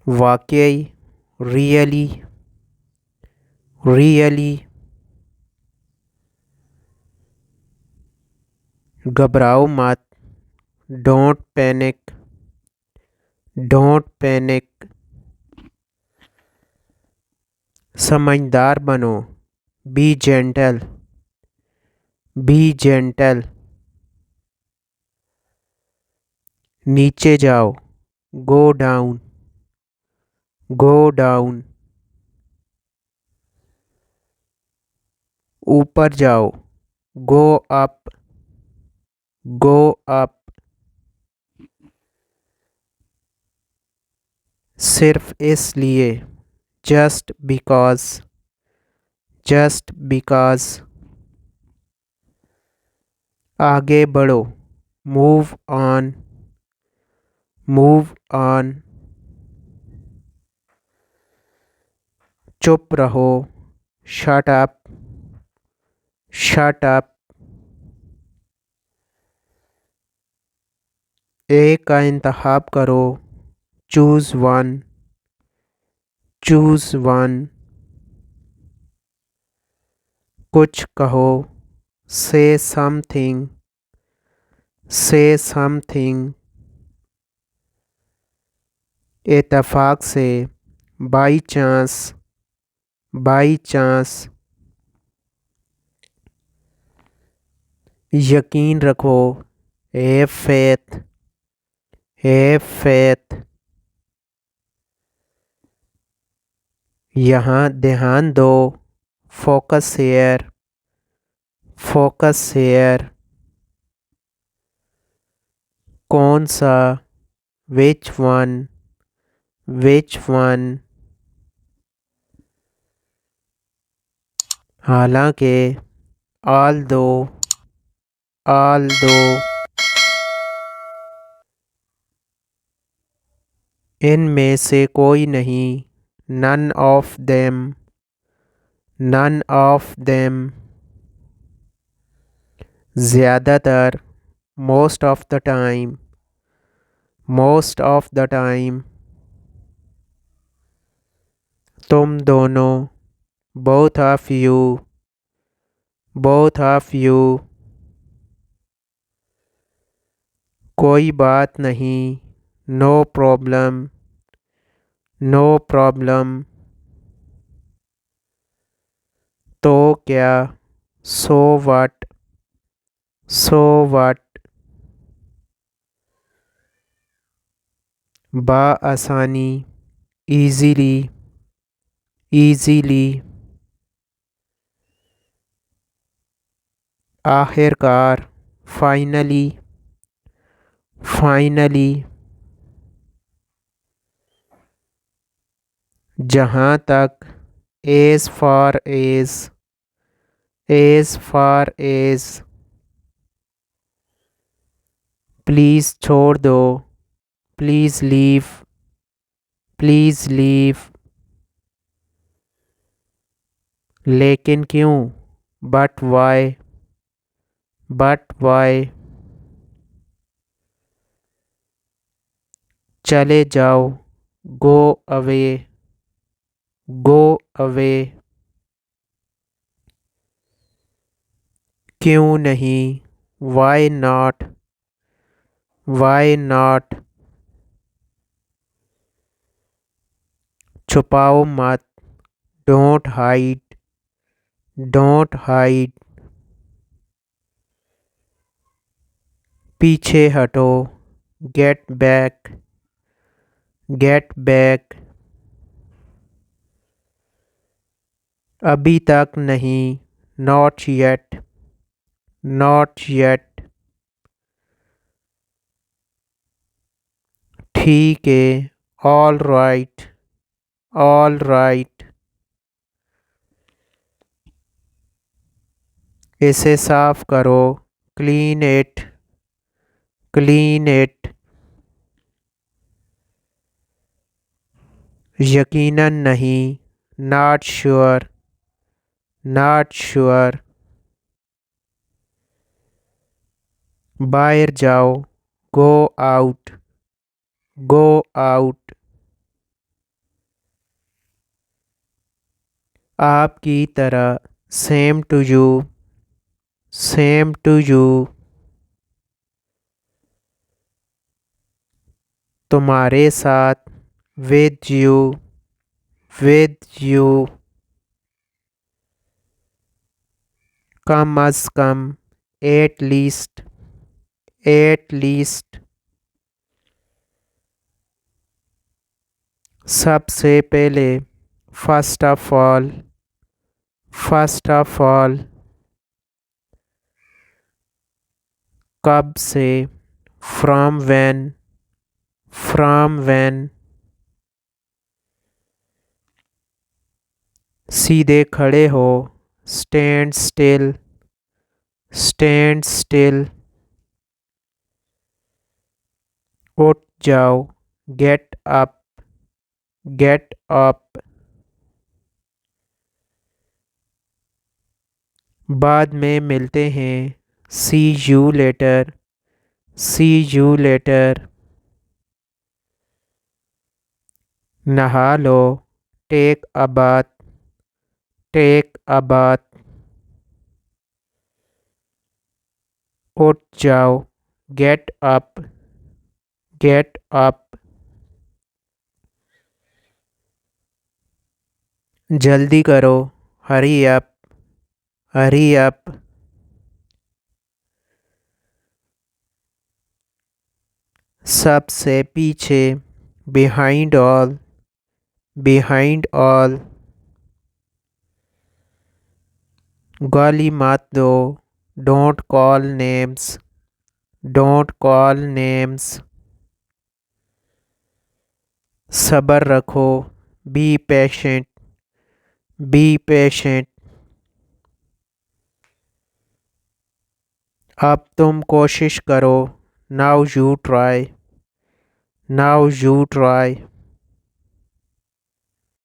वाकई, really, really. घबराओ मत, डोंट पैनिक, डोंट पैनिक। समझदार बनो, बी जेंटल, बी जेंटल। नीचे जाओ, गो डाउन, गो डाउन। ऊपर जाओ, गो अप, गो अप। सिर्फ इसलिए, जस्ट बिकॉज, जस्ट बिकॉज। आगे बढ़ो, मूव ऑन, मूव ऑन। चुप रहो, शट अप, शट अप। एक का इंतखाब करो, चूज वन, चूज वन। कुछ कहो, से समथिंग, से समथिंग। इत्तेफाक से, बाई चांस, बाई चांस। यकीन रखो, हैव फेथ, हैव फेथ। यहाँ ध्यान दो, फोकस हेयर, फोकस हेयर। कौन सा, विच वन, विच वन। हालांकि, ऑल दो, ऑल दो। इनमें से कोई नहीं, none of them, none of them. ज़्यादातर, most of the time, most of the time. तुम दोनों, both of you, both of you. कोई बात नहीं, नो प्रॉब्लम, नो प्रॉब्लम। तो क्या, सो व्हाट, सो व्हाट। बाआसानी, ईज़िली, ईज़िली। आखिरकार, फाइनली, फाइनली। जहाँ तक, as far as, as far as. Please छोड़ दो, प्लीज़ लीव, प्लीज़ लीव। लेकिन क्यों, बट वाई, बट वाई। चले जाओ, गो अवे, गो अवे। क्यों नहीं, वाई नॉट, वाई नॉट। छुपाओ मत, डोंट हाइड, डोंट हाइड। पीछे हटो, गेट बैक, गेट बैक। अभी तक नहीं, नॉट येट, नॉट येट। ठीक है, ऑल राइट, ऑल राइट। इसे साफ करो, क्लीन इट, क्लीन इट। यकीनन नहीं, नॉट श्योर, नॉट श्योर। बाहर जाओ, गो आउट, गो आउट। आपकी तरह, same to you, same to you. तुम्हारे साथ, with you, with you. Come as come, at least, at least. सबसे पहले, first of all, first of all. कब से, फ्रॉम व्हेन, फ्रॉम व्हेन। सीधे खड़े हो, स्टैंड स्टिल, स्टैंड स्टिल। उठ जाओ, गेट अप, गेट अप। बाद में मिलते हैं, see you later, see you later. नहा लो, take a bath, take a bath. उठ जाओ, गेट अप, गेट अप। जल्दी करो, हरी अप, हरी अप। सबसे पीछे, बिहाइंड ऑल, बिहाइंड ऑल। गाली मत दो, don't call names, don't call names. सब्र रखो, बी पेशेंट, बी पेशेंट। अब तुम कोशिश करो, now you try, now you try.